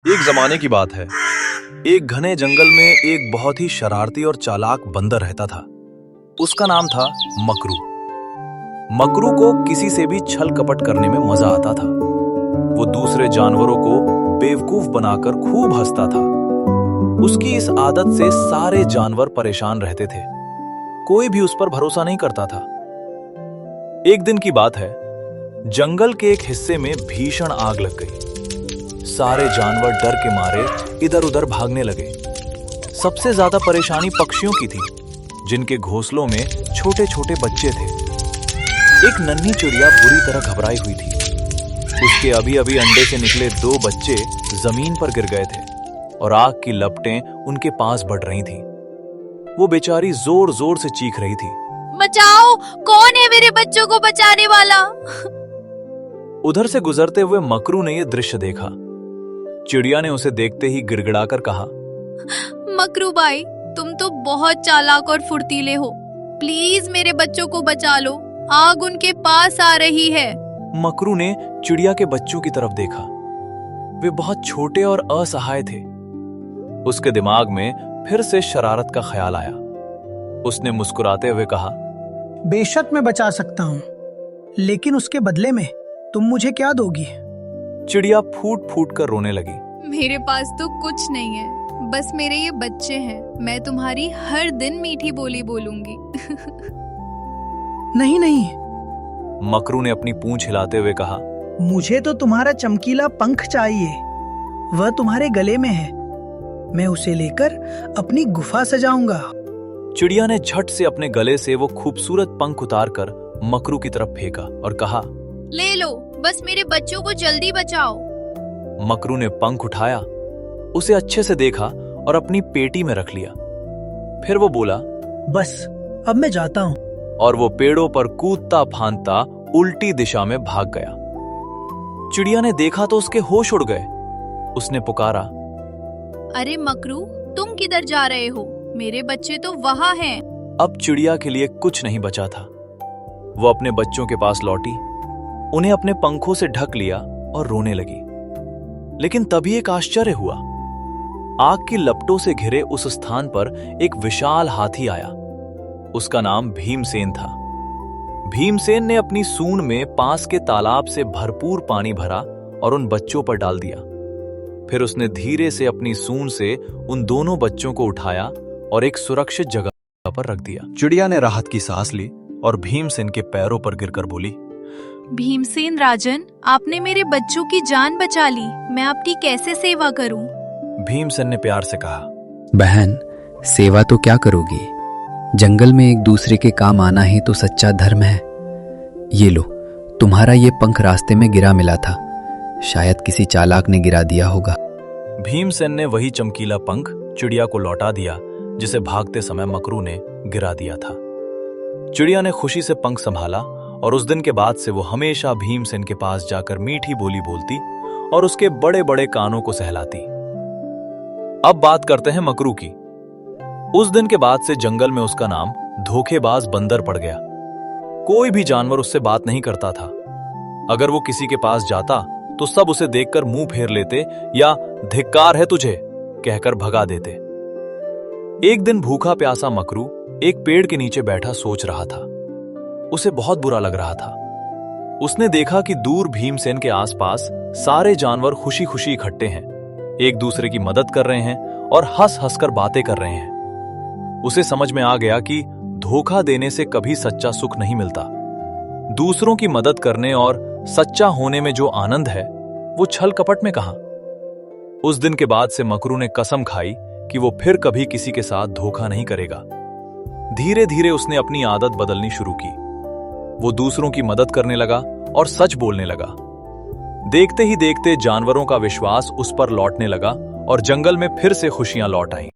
एक जमाने की बात है। एक घने जंगल में एक बहुत ही शरारती और चालाक बंदर रहता था। उसका नाम था मकरू। मकरू को किसी से भी छल कपट करने में मजा आता था। वो दूसरे जानवरों को बेवकूफ बनाकर खूब हंसता था। उसकी इस आदत से सारे जानवर परेशान रहते थे। कोई भी उस पर भरोसा नहीं करता था। एक दिन की बात है, जंगल के एक हिस्से में भीषण आग लग गई। सारे जानवर डर के मारे इधर उधर भागने लगे। सबसे ज्यादा परेशानी पक्षियों की थी, जिनके घोंसलों में छोटे छोटे बच्चे थे। एक नन्ही चिड़िया बुरी तरह घबराई हुई थी। उसके अभी अभी अंडे से निकले 2 बच्चे जमीन पर गिर गए थे और आग की लपटें उनके पास बढ़ रही थीं। वो बेचारी जोर जोर से चीख रही थी, बचाओ, कौन है मेरे बच्चों को बचाने वाला? उधर से गुजरते हुए मकरू ने यह दृश्य देखा। चिड़िया ने उसे देखते ही गिड़गिड़ाकर कहा, मकरू भाई, तुम तो बहुत चालाक और फुर्तीले हो। प्लीज मेरे बच्चों को बचा लो, आग उनके पास आ रही है। मकरू ने चिड़िया के बच्चों की तरफ देखा। वे बहुत छोटे और असहाय थे। उसके दिमाग में फिर से शरारत का ख्याल आया। उसने मुस्कुराते हुए कहा, बेशक मैं बचा सकता हूँ, लेकिन उसके बदले में तुम मुझे क्या दोगी? चिड़िया फूट फूट कर रोने लगी। मेरे पास तो कुछ नहीं है, बस मेरे ये बच्चे हैं। मैं तुम्हारी हर दिन मीठी बोली बोलूंगी। नहीं नहीं, मकरू ने अपनी पूंछ हिलाते हुए कहा, मुझे तो तुम्हारा चमकीला पंख चाहिए। वह तुम्हारे गले में है। मैं उसे लेकर अपनी गुफा सजाऊंगा। चिड़िया ने झट से अपने गले से वो खूबसूरत पंख उतारकर मकरू की तरफ फेंका और कहा, ले लो, बस मेरे बच्चों को जल्दी बचाओ। मकरू ने पंख उठाया, उसे अच्छे से देखा और अपनी पेटी में रख लिया। फिर वो बोला, बस अब मैं जाता हूँ। और वो पेड़ों पर कूदता फांदता उल्टी दिशा में भाग गया। चिड़िया ने देखा तो उसके होश उड़ गए। उसने पुकारा, अरे मकरू, तुम किधर जा रहे हो? मेरे बच्चे तो वहां हैं। अब चिड़िया के लिए कुछ नहीं बचा था। वो अपने बच्चों के पास लौटी, उन्हें अपने पंखों से ढक लिया और रोने लगी। लेकिन तभी एक आश्चर्य हुआ। आग की लपटों से घिरे उस स्थान पर एक विशाल हाथी आया। उसका नाम भीमसेन था। भीमसेन ने अपनी सूंड में पास के तालाब से भरपूर पानी भरा और उन बच्चों पर डाल दिया। फिर उसने धीरे से अपनी सूंड से उन दोनों बच्चों को उठाया और एक सुरक्षित जगह पर रख दिया। चिड़िया ने राहत की सांस ली और भीमसेन के पैरों पर गिरकर बोली, भीमसेन राजन, आपने मेरे बच्चों की जान बचा ली। मैं आपकी कैसे सेवा करूं? भीमसेन ने प्यार से कहा, बहन, सेवा तो क्या करोगी? जंगल में एक दूसरे के काम आना ही तो सच्चा धर्म है। ये लो, तुम्हारा ये पंख रास्ते में गिरा मिला था। शायद किसी चालाक ने गिरा दिया होगा। भीमसेन ने वही चमकीला पंख चिड़िया को लौटा दिया जिसे भागते समय मकरू ने गिरा दिया था। चिड़िया ने खुशी से पंख संभाला और उस दिन के बाद से वो हमेशा भीमसेन के पास जाकर मीठी बोली बोलती और उसके बड़े बड़े कानों को सहलाती। अब बात करते हैं मकरू की। उस दिन के बाद से जंगल में उसका नाम धोखेबाज बंदर पड़ गया। कोई भी जानवर उससे बात नहीं करता था। अगर वो किसी के पास जाता तो सब उसे देखकर मुंह फेर लेते या धिक्कार है तुझे कहकर भगा देते। एक दिन भूखा प्यासा मकरू एक पेड़ के नीचे बैठा सोच रहा था। उसे बहुत बुरा लग रहा था। उसने देखा कि दूर भीमसेन के आसपास सारे जानवर खुशी खुशी इकट्ठे हैं, एक दूसरे की मदद कर रहे हैं और हंस हंस कर बातें कर रहे हैं। उसे समझ में आ गया कि धोखा देने से कभी सच्चा सुख नहीं मिलता। दूसरों की मदद करने और सच्चा होने में जो आनंद है, वो छल कपट में कहां। उस दिन के बाद से मकरू ने कसम खाई कि वो फिर कभी किसी के साथ धोखा नहीं करेगा। धीरे धीरे उसने अपनी आदत बदलनी शुरू की। वो दूसरों की मदद करने लगा और सच बोलने लगा। देखते ही देखते जानवरों का विश्वास उस पर लौटने लगा और जंगल में फिर से खुशियां लौट आईं।